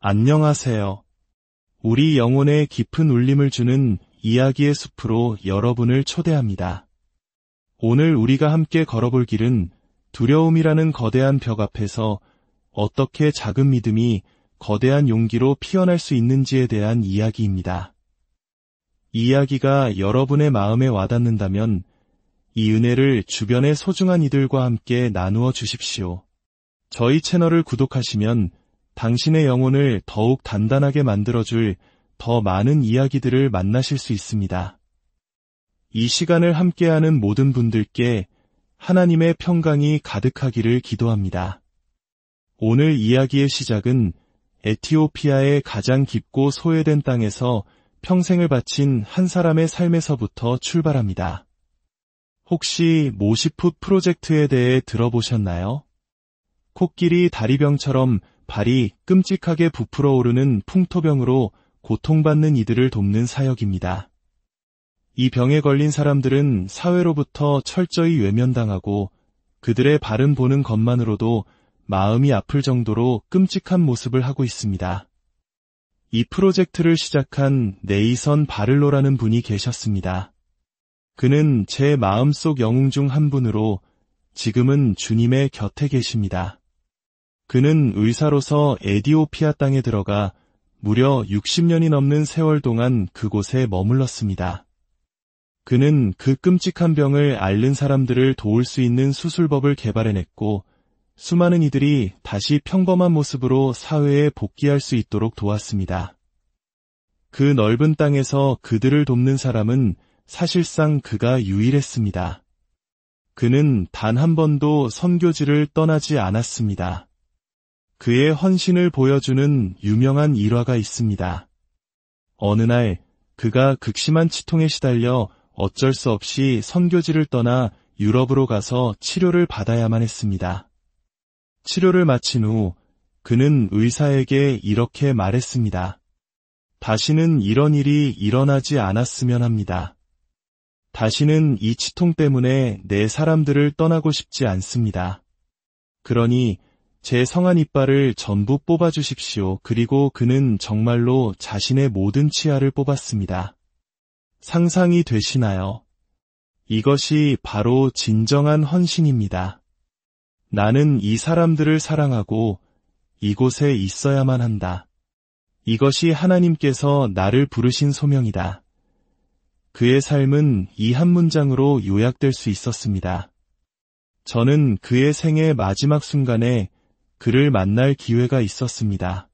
안녕하세요. 우리 영혼에 깊은 울림을 주는 이야기의 숲으로 여러분을 초대합니다. 오늘 우리가 함께 걸어볼 길은 두려움이라는 거대한 벽 앞에서 어떻게 작은 믿음이 거대한 용기로 피어날 수 있는지에 대한 이야기입니다. 이 이야기가 여러분의 마음에 와닿는다면 이 은혜를 주변의 소중한 이들과 함께 나누어 주십시오. 저희 채널을 구독하시면 당신의 영혼을 더욱 단단하게 만들어줄 더 많은 이야기들을 만나실 수 있습니다. 이 시간을 함께하는 모든 분들께 하나님의 평강이 가득하기를 기도합니다. 오늘 이야기의 시작은 에티오피아의 가장 깊고 소외된 땅에서 평생을 바친 한 사람의 삶에서부터 출발합니다. 혹시 모시풋 프로젝트에 대해 들어보셨나요? 코끼리 다리병처럼 발이 끔찍하게 부풀어 오르는 풍토병으로 고통받는 이들을 돕는 사역입니다. 이 병에 걸린 사람들은 사회로부터 철저히 외면당하고 그들의 발은 보는 것만으로도 마음이 아플 정도로 끔찍한 모습을 하고 있습니다. 이 프로젝트를 시작한 네이선 바를로라는 분이 계셨습니다. 그는 제 마음속 영웅 중 한 분으로 지금은 주님의 곁에 계십니다. 그는 의사로서 에티오피아 땅에 들어가 무려 60년이 넘는 세월 동안 그곳에 머물렀습니다. 그는 그 끔찍한 병을 앓는 사람들을 도울 수 있는 수술법을 개발해냈고 수많은 이들이 다시 평범한 모습으로 사회에 복귀할 수 있도록 도왔습니다. 그 넓은 땅에서 그들을 돕는 사람은 사실상 그가 유일했습니다. 그는 단 한 번도 선교지를 떠나지 않았습니다. 그의 헌신을 보여주는 유명한 일화가 있습니다. 어느 날 그가 극심한 치통에 시달려 어쩔 수 없이 선교지를 떠나 유럽으로 가서 치료를 받아야만 했습니다. 치료를 마친 후 그는 의사에게 이렇게 말했습니다. 다시는 이런 일이 일어나지 않았으면 합니다. 다시는 이 치통 때문에 내 사람들을 떠나고 싶지 않습니다. 그러니 제 성한 이빨을 전부 뽑아주십시오. 그리고 그는 정말로 자신의 모든 치아를 뽑았습니다. 상상이 되시나요? 이것이 바로 진정한 헌신입니다. 나는 이 사람들을 사랑하고 이곳에 있어야만 한다. 이것이 하나님께서 나를 부르신 소명이다. 그의 삶은 이 한 문장으로 요약될 수 있었습니다. 저는 그의 생의 마지막 순간에 그를 만날 기회가 있었습니다.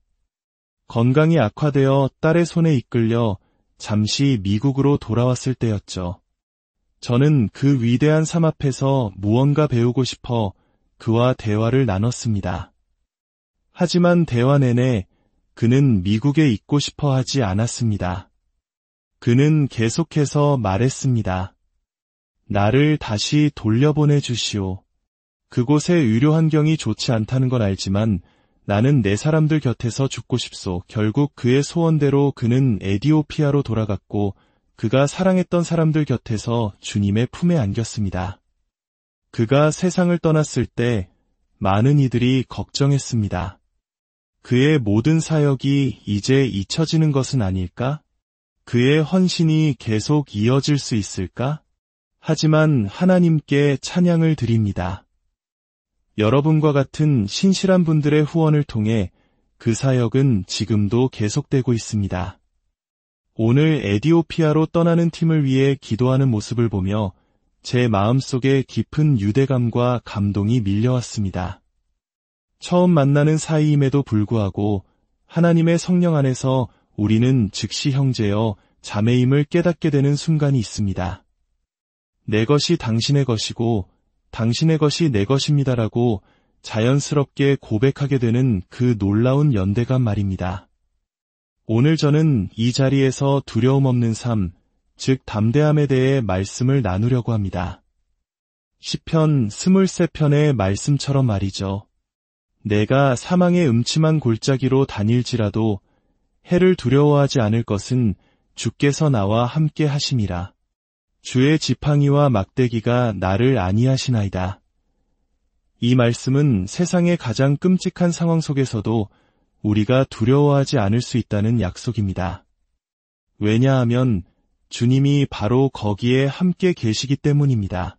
건강이 악화되어 딸의 손에 이끌려 잠시 미국으로 돌아왔을 때였죠. 저는 그 위대한 삶 앞에서 무언가 배우고 싶어 그와 대화를 나눴습니다. 하지만 대화 내내 그는 미국에 있고 싶어 하지 않았습니다. 그는 계속해서 말했습니다. 나를 다시 돌려보내 주시오. 그곳의 의료 환경이 좋지 않다는 건 알지만 나는 내 사람들 곁에서 죽고 싶소. 결국 그의 소원대로 그는 에티오피아로 돌아갔고 그가 사랑했던 사람들 곁에서 주님의 품에 안겼습니다. 그가 세상을 떠났을 때 많은 이들이 걱정했습니다. 그의 모든 사역이 이제 잊혀지는 것은 아닐까? 그의 헌신이 계속 이어질 수 있을까? 하지만 하나님께 찬양을 드립니다. 여러분과 같은 신실한 분들의 후원을 통해 그 사역은 지금도 계속되고 있습니다. 오늘 에티오피아로 떠나는 팀을 위해 기도하는 모습을 보며 제 마음속에 깊은 유대감과 감동이 밀려왔습니다. 처음 만나는 사이임에도 불구하고 하나님의 성령 안에서 우리는 즉시 형제여 자매임을 깨닫게 되는 순간이 있습니다. 내 것이 당신의 것이고 당신의 것이 내 것입니다라고 자연스럽게 고백하게 되는 그 놀라운 연대감 말입니다. 오늘 저는 이 자리에서 두려움 없는 삶, 즉 담대함에 대해 말씀을 나누려고 합니다. 시편 23편의 말씀처럼 말이죠. 내가 사망의 음침한 골짜기로 다닐지라도 해를 두려워하지 않을 것은 주께서 나와 함께 하심이라. 주의 지팡이와 막대기가 나를 안위하시나이다. 이 말씀은 세상의 가장 끔찍한 상황 속에서도 우리가 두려워하지 않을 수 있다는 약속입니다. 왜냐하면 주님이 바로 거기에 함께 계시기 때문입니다.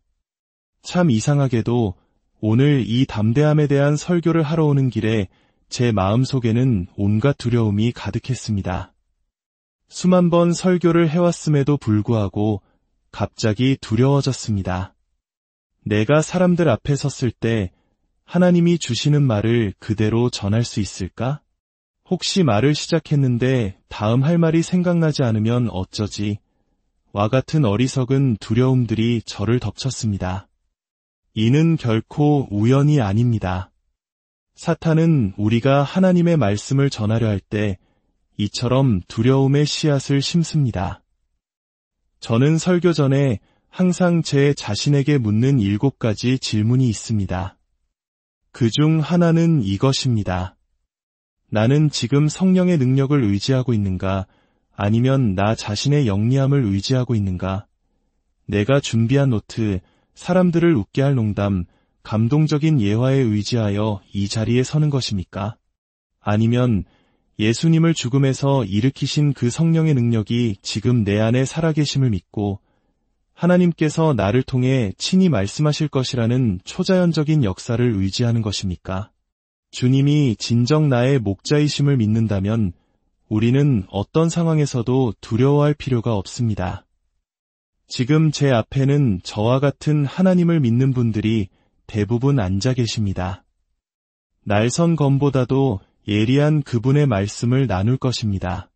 참 이상하게도 오늘 이 담대함에 대한 설교를 하러 오는 길에 제 마음속에는 온갖 두려움이 가득했습니다. 수만 번 설교를 해왔음에도 불구하고 갑자기 두려워졌습니다. 내가 사람들 앞에 섰을 때 하나님이 주시는 말을 그대로 전할 수 있을까? 혹시 말을 시작했는데 다음 할 말이 생각나지 않으면 어쩌지? 와 같은 어리석은 두려움들이 저를 덮쳤습니다. 이는 결코 우연이 아닙니다. 사탄은 우리가 하나님의 말씀을 전하려 할 때 이처럼 두려움의 씨앗을 심습니다. 저는 설교 전에 항상 제 자신에게 묻는 7가지 질문이 있습니다. 그중 하나는 이것입니다. 나는 지금 성령의 능력을 의지하고 있는가? 아니면 나 자신의 영리함을 의지하고 있는가? 내가 준비한 노트, 사람들을 웃게 할 농담, 감동적인 예화에 의지하여 이 자리에 서는 것입니까? 아니면 예수님을 죽음에서 일으키신 그 성령의 능력이 지금 내 안에 살아계심을 믿고 하나님께서 나를 통해 친히 말씀하실 것이라는 초자연적인 역사를 의지하는 것입니까? 주님이 진정 나의 목자이심을 믿는다면 우리는 어떤 상황에서도 두려워할 필요가 없습니다. 지금 제 앞에는 저와 같은 하나님을 믿는 분들이 대부분 앉아 계십니다. 날선 검보다도 예리한 그분의 말씀을 나눌 것입니다.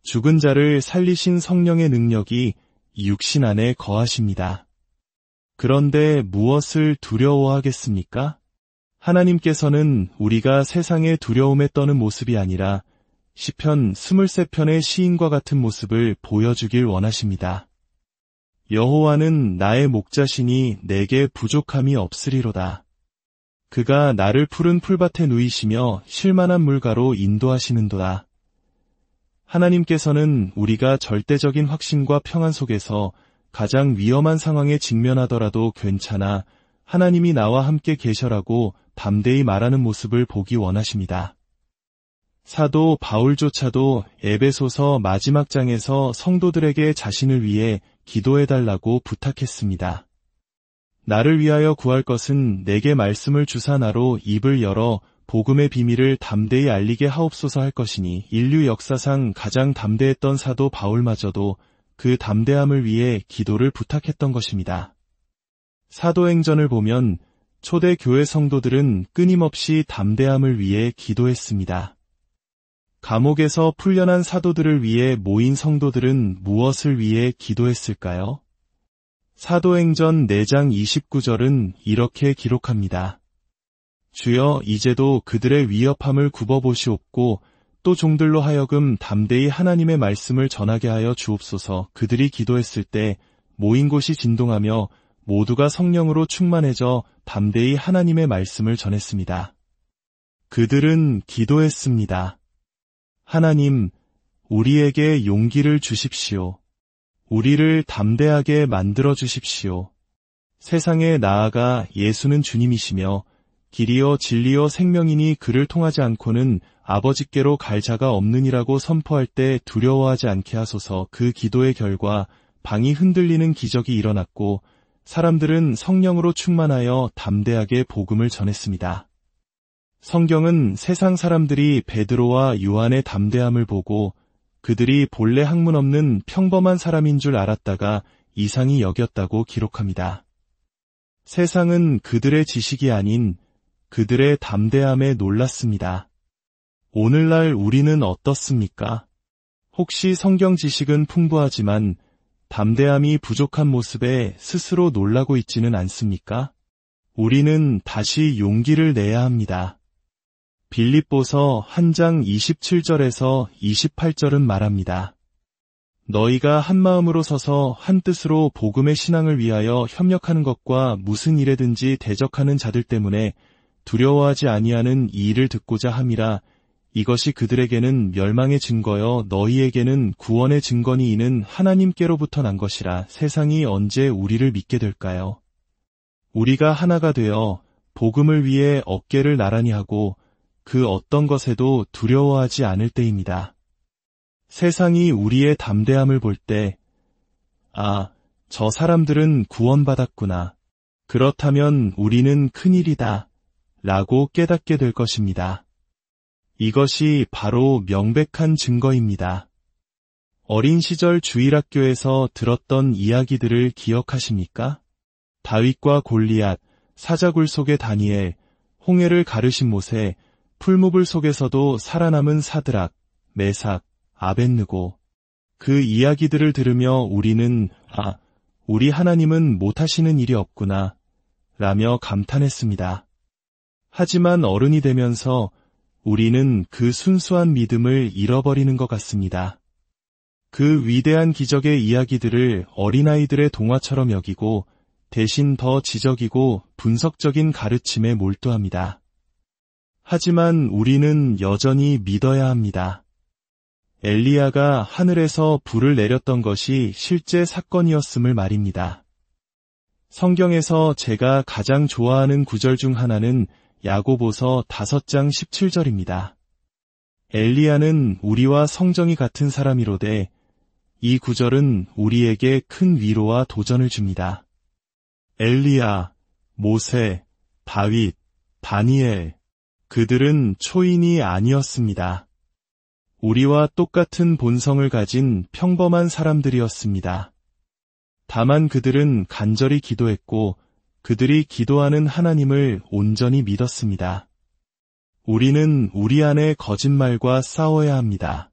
죽은 자를 살리신 성령의 능력이 육신 안에 거하십니다. 그런데 무엇을 두려워하겠습니까? 하나님께서는 우리가 세상의 두려움에 떠는 모습이 아니라 시편 23편의 시인과 같은 모습을 보여주길 원하십니다. 여호와는 나의 목자시니 내게 부족함이 없으리로다. 그가 나를 푸른 풀밭에 누이시며 쉴만한 물가로 인도하시는도다. 하나님께서는 우리가 절대적인 확신과 평안 속에서 가장 위험한 상황에 직면하더라도 괜찮아, 하나님이 나와 함께 계셔라고 담대히 말하는 모습을 보기 원하십니다. 사도 바울조차도 에베소서 마지막 장에서 성도들에게 자신을 위해 기도해달라고 부탁했습니다. 나를 위하여 구할 것은 내게 말씀을 주사 나로 입을 열어 복음의 비밀을 담대히 알리게 하옵소서 할 것이니, 인류 역사상 가장 담대했던 사도 바울마저도 그 담대함을 위해 기도를 부탁했던 것입니다. 사도행전을 보면 초대 교회 성도들은 끊임없이 담대함을 위해 기도했습니다. 감옥에서 풀려난 사도들을 위해 모인 성도들은 무엇을 위해 기도했을까요? 사도행전 4장 29절은 이렇게 기록합니다. 주여, 이제도 그들의 위협함을 굽어보시옵고 또 종들로 하여금 담대히 하나님의 말씀을 전하게 하여 주옵소서. 그들이 기도했을 때 모인 곳이 진동하며 모두가 성령으로 충만해져 담대히 하나님의 말씀을 전했습니다. 그들은 기도했습니다. 하나님, 우리에게 용기를 주십시오. 우리를 담대하게 만들어 주십시오. 세상에 나아가 예수는 주님이시며 길이요 진리요 생명이니 그를 통하지 않고는 아버지께로 갈 자가 없느니라고 선포할 때 두려워하지 않게 하소서. 그 기도의 결과 방이 흔들리는 기적이 일어났고 사람들은 성령으로 충만하여 담대하게 복음을 전했습니다. 성경은 세상 사람들이 베드로와 요한의 담대함을 보고 그들이 본래 학문 없는 평범한 사람인 줄 알았다가 이상히 여겼다고 기록합니다. 세상은 그들의 지식이 아닌 그들의 담대함에 놀랐습니다. 오늘날 우리는 어떻습니까? 혹시 성경 지식은 풍부하지만 담대함이 부족한 모습에 스스로 놀라고 있지는 않습니까? 우리는 다시 용기를 내야 합니다. 빌립보서 1장 27절에서 28절은 말합니다. 너희가 한 마음으로 서서 한 뜻으로 복음의 신앙을 위하여 협력하는 것과 무슨 일에든지 대적하는 자들 때문에 두려워하지 아니하는 이 일을 듣고자 함이라. 이것이 그들에게는 멸망의 증거여 너희에게는 구원의 증거니 이는 하나님께로부터 난 것이라. 세상이 언제 우리를 믿게 될까요? 우리가 하나가 되어 복음을 위해 어깨를 나란히 하고 그 어떤 것에도 두려워하지 않을 때입니다. 세상이 우리의 담대함을 볼 때, 아, 저 사람들은 구원받았구나. 그렇다면 우리는 큰일이다. 라고 깨닫게 될 것입니다. 이것이 바로 명백한 증거입니다. 어린 시절 주일학교에서 들었던 이야기들을 기억하십니까? 다윗과 골리앗, 사자굴 속의 다니엘, 홍해를 가르신 모세, 풀무불 속에서도 살아남은 사드락, 메삭, 아벳느고. 그 이야기들을 들으며 우리는 우리 하나님은 못하시는 일이 없구나 라며 감탄했습니다. 하지만 어른이 되면서 우리는 그 순수한 믿음을 잃어버리는 것 같습니다. 그 위대한 기적의 이야기들을 어린아이들의 동화처럼 여기고 대신 더 지적이고 분석적인 가르침에 몰두합니다. 하지만 우리는 여전히 믿어야 합니다. 엘리야가 하늘에서 불을 내렸던 것이 실제 사건이었음을 말입니다. 성경에서 제가 가장 좋아하는 구절 중 하나는 야고보서 5장 17절입니다. 엘리야는 우리와 성정이 같은 사람이로되 이 구절은 우리에게 큰 위로와 도전을 줍니다. 엘리야, 모세, 다윗, 다니엘, 그들은 초인이 아니었습니다. 우리와 똑같은 본성을 가진 평범한 사람들이었습니다. 다만 그들은 간절히 기도했고 그들이 기도하는 하나님을 온전히 믿었습니다. 우리는 우리 안의 거짓말과 싸워야 합니다.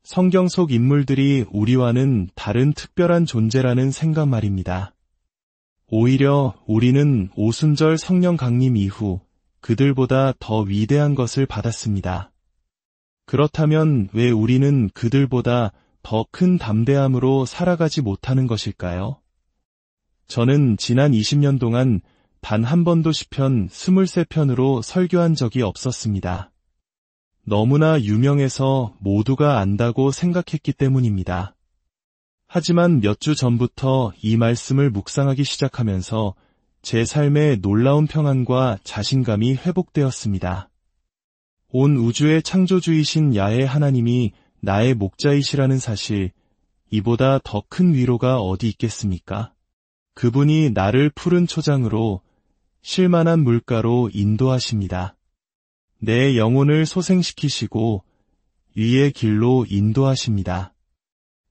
성경 속 인물들이 우리와는 다른 특별한 존재라는 생각 말입니다. 오히려 우리는 오순절 성령 강림 이후 그들보다 더 위대한 것을 받았습니다. 그렇다면 왜 우리는 그들보다 더 큰 담대함으로 살아가지 못하는 것일까요? 저는 지난 20년 동안 단 한 번도 시편 23편으로 설교한 적이 없었습니다. 너무나 유명해서 모두가 안다고 생각했기 때문입니다. 하지만 몇 주 전부터 이 말씀을 묵상하기 시작하면서 제 삶에 놀라운 평안과 자신감이 회복되었습니다. 온 우주의 창조주이신 야훼 하나님이 나의 목자이시라는 사실, 이보다 더 큰 위로가 어디 있겠습니까? 그분이 나를 푸른 초장으로 쉴만한 물가로 인도하십니다. 내 영혼을 소생시키시고 위의 길로 인도하십니다.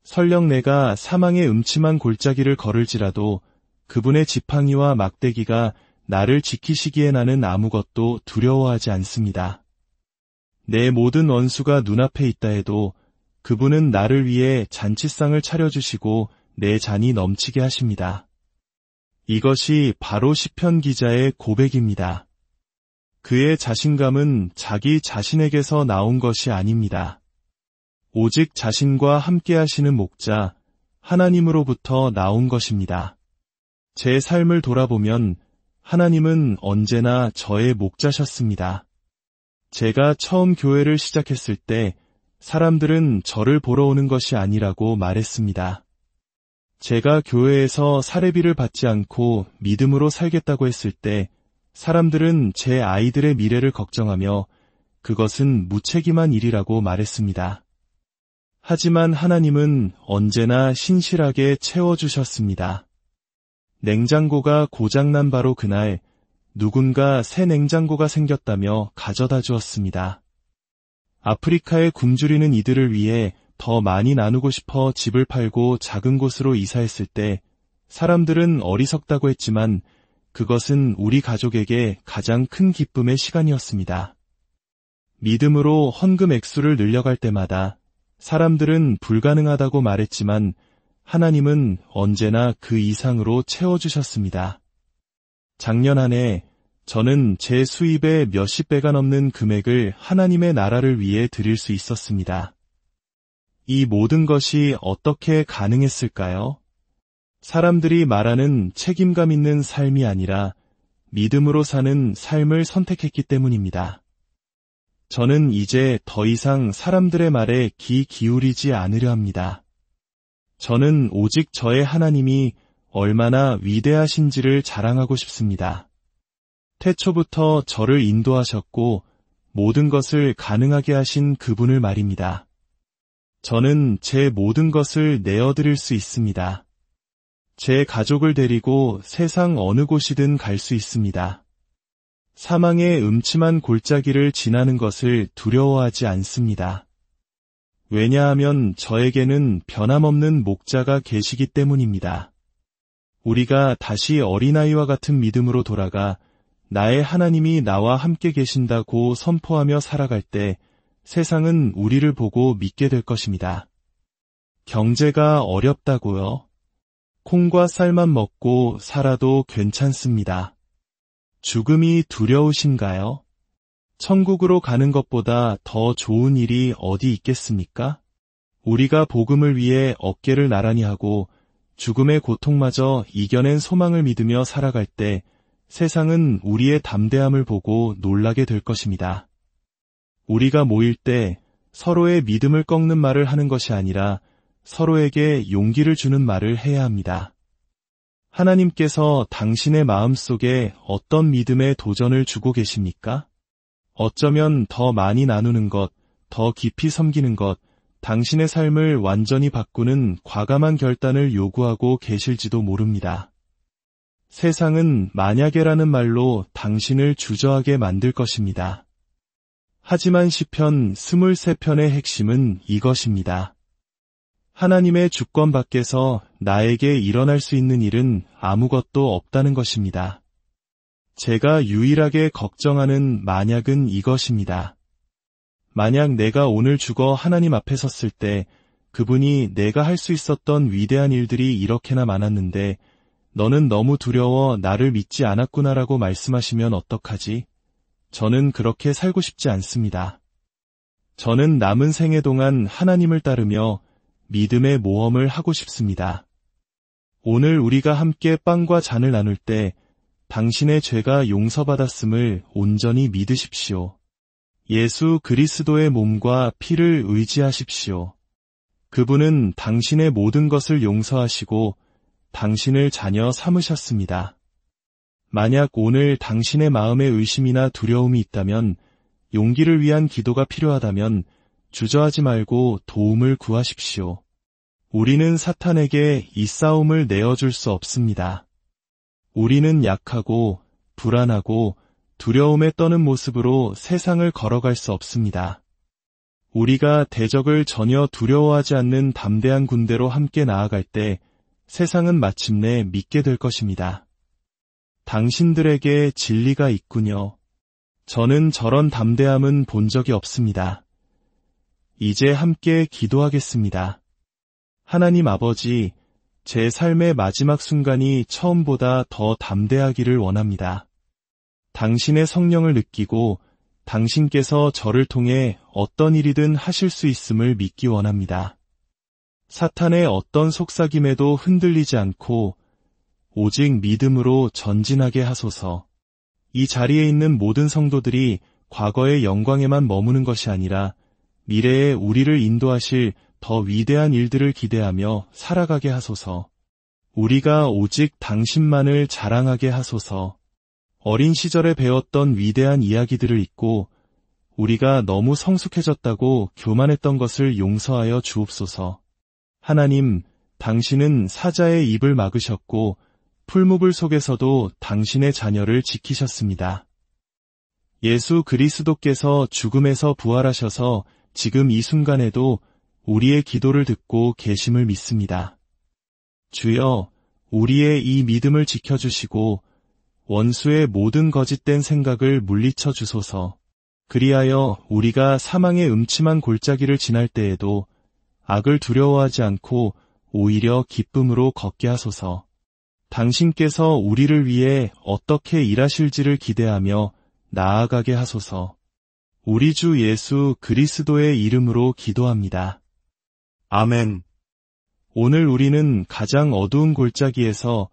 설령 내가 사망의 음침한 골짜기를 걸을지라도 그분의 지팡이와 막대기가 나를 지키시기에 나는 아무것도 두려워하지 않습니다. 내 모든 원수가 눈앞에 있다 해도 그분은 나를 위해 잔치상을 차려주시고 내 잔이 넘치게 하십니다. 이것이 바로 시편 기자의 고백입니다. 그의 자신감은 자기 자신에게서 나온 것이 아닙니다. 오직 자신과 함께 하시는 목자, 하나님으로부터 나온 것입니다. 제 삶을 돌아보면 하나님은 언제나 저의 목자셨습니다. 제가 처음 교회를 시작했을 때 사람들은 저를 보러 오는 것이 아니라고 말했습니다. 제가 교회에서 사례비를 받지 않고 믿음으로 살겠다고 했을 때 사람들은 제 아이들의 미래를 걱정하며 그것은 무책임한 일이라고 말했습니다. 하지만 하나님은 언제나 신실하게 채워주셨습니다. 냉장고가 고장난 바로 그날 누군가 새 냉장고가 생겼다며 가져다 주었습니다. 아프리카에 굶주리는 이들을 위해 더 많이 나누고 싶어 집을 팔고 작은 곳으로 이사했을 때 사람들은 어리석다고 했지만 그것은 우리 가족에게 가장 큰 기쁨의 시간이었습니다. 믿음으로 헌금 액수를 늘려갈 때마다 사람들은 불가능하다고 말했지만 하나님은 언제나 그 이상으로 채워주셨습니다. 작년 한 해 저는 제 수입의 몇십 배가 넘는 금액을 하나님의 나라를 위해 드릴 수 있었습니다. 이 모든 것이 어떻게 가능했을까요? 사람들이 말하는 책임감 있는 삶이 아니라 믿음으로 사는 삶을 선택했기 때문입니다. 저는 이제 더 이상 사람들의 말에 귀 기울이지 않으려 합니다. 저는 오직 저의 하나님이 얼마나 위대하신지를 자랑하고 싶습니다. 태초부터 저를 인도하셨고 모든 것을 가능하게 하신 그분을 말입니다. 저는 제 모든 것을 내어드릴 수 있습니다. 제 가족을 데리고 세상 어느 곳이든 갈 수 있습니다. 사망의 음침한 골짜기를 지나는 것을 두려워하지 않습니다. 왜냐하면 저에게는 변함없는 목자가 계시기 때문입니다. 우리가 다시 어린아이와 같은 믿음으로 돌아가 나의 하나님이 나와 함께 계신다고 선포하며 살아갈 때 세상은 우리를 보고 믿게 될 것입니다. 경제가 어렵다고요? 콩과 쌀만 먹고 살아도 괜찮습니다. 죽음이 두려우신가요? 천국으로 가는 것보다 더 좋은 일이 어디 있겠습니까? 우리가 복음을 위해 어깨를 나란히 하고 죽음의 고통마저 이겨낸 소망을 믿으며 살아갈 때 세상은 우리의 담대함을 보고 놀라게 될 것입니다. 우리가 모일 때 서로의 믿음을 꺾는 말을 하는 것이 아니라 서로에게 용기를 주는 말을 해야 합니다. 하나님께서 당신의 마음속에 어떤 믿음의 도전을 주고 계십니까? 어쩌면 더 많이 나누는 것, 더 깊이 섬기는 것, 당신의 삶을 완전히 바꾸는 과감한 결단을 요구하고 계실지도 모릅니다. 세상은 만약에라는 말로 당신을 주저하게 만들 것입니다. 하지만 시편 23편의 핵심은 이것입니다. 하나님의 주권 밖에서 나에게 일어날 수 있는 일은 아무것도 없다는 것입니다. 제가 유일하게 걱정하는 만약은 이것입니다. 만약 내가 오늘 죽어 하나님 앞에 섰을 때 그분이 내가 할 수 있었던 위대한 일들이 이렇게나 많았는데 너는 너무 두려워 나를 믿지 않았구나라고 말씀하시면 어떡하지? 저는 그렇게 살고 싶지 않습니다. 저는 남은 생애 동안 하나님을 따르며 믿음의 모험을 하고 싶습니다. 오늘 우리가 함께 빵과 잔을 나눌 때 당신의 죄가 용서받았음을 온전히 믿으십시오. 예수 그리스도의 몸과 피를 의지하십시오. 그분은 당신의 모든 것을 용서하시고 당신을 자녀 삼으셨습니다. 만약 오늘 당신의 마음에 의심이나 두려움이 있다면, 용기를 위한 기도가 필요하다면 주저하지 말고 도움을 구하십시오. 우리는 사탄에게 이 싸움을 내어줄 수 없습니다. 우리는 약하고 불안하고 두려움에 떠는 모습으로 세상을 걸어갈 수 없습니다. 우리가 대적을 전혀 두려워하지 않는 담대한 군대로 함께 나아갈 때 세상은 마침내 믿게 될 것입니다. 당신들에게 진리가 있군요. 저는 저런 담대함은 본 적이 없습니다. 이제 함께 기도하겠습니다. 하나님 아버지, 제 삶의 마지막 순간이 처음보다 더 담대하기를 원합니다. 당신의 성령을 느끼고 당신께서 저를 통해 어떤 일이든 하실 수 있음을 믿기 원합니다. 사탄의 어떤 속삭임에도 흔들리지 않고 오직 믿음으로 전진하게 하소서. 이 자리에 있는 모든 성도들이 과거의 영광에만 머무는 것이 아니라 미래에 우리를 인도하실 더 위대한 일들을 기대하며 살아가게 하소서. 우리가 오직 당신만을 자랑하게 하소서. 어린 시절에 배웠던 위대한 이야기들을 잊고 우리가 너무 성숙해졌다고 교만했던 것을 용서하여 주옵소서. 하나님, 당신은 사자의 입을 막으셨고 풀무불 속에서도 당신의 자녀를 지키셨습니다. 예수 그리스도께서 죽음에서 부활하셔서 지금 이 순간에도 우리의 기도를 듣고 계심을 믿습니다. 주여, 우리의 이 믿음을 지켜주시고 원수의 모든 거짓된 생각을 물리쳐 주소서. 그리하여 우리가 사망의 음침한 골짜기를 지날 때에도 악을 두려워하지 않고 오히려 기쁨으로 걷게 하소서. 당신께서 우리를 위해 어떻게 일하실지를 기대하며 나아가게 하소서. 우리 주 예수 그리스도의 이름으로 기도합니다. 아멘. 오늘 우리는 가장 어두운 골짜기에서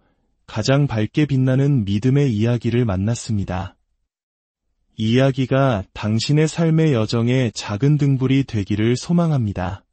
가장 밝게 빛나는 믿음의 이야기를 만났습니다. 이 이야기가 당신의 삶의 여정에 작은 등불이 되기를 소망합니다.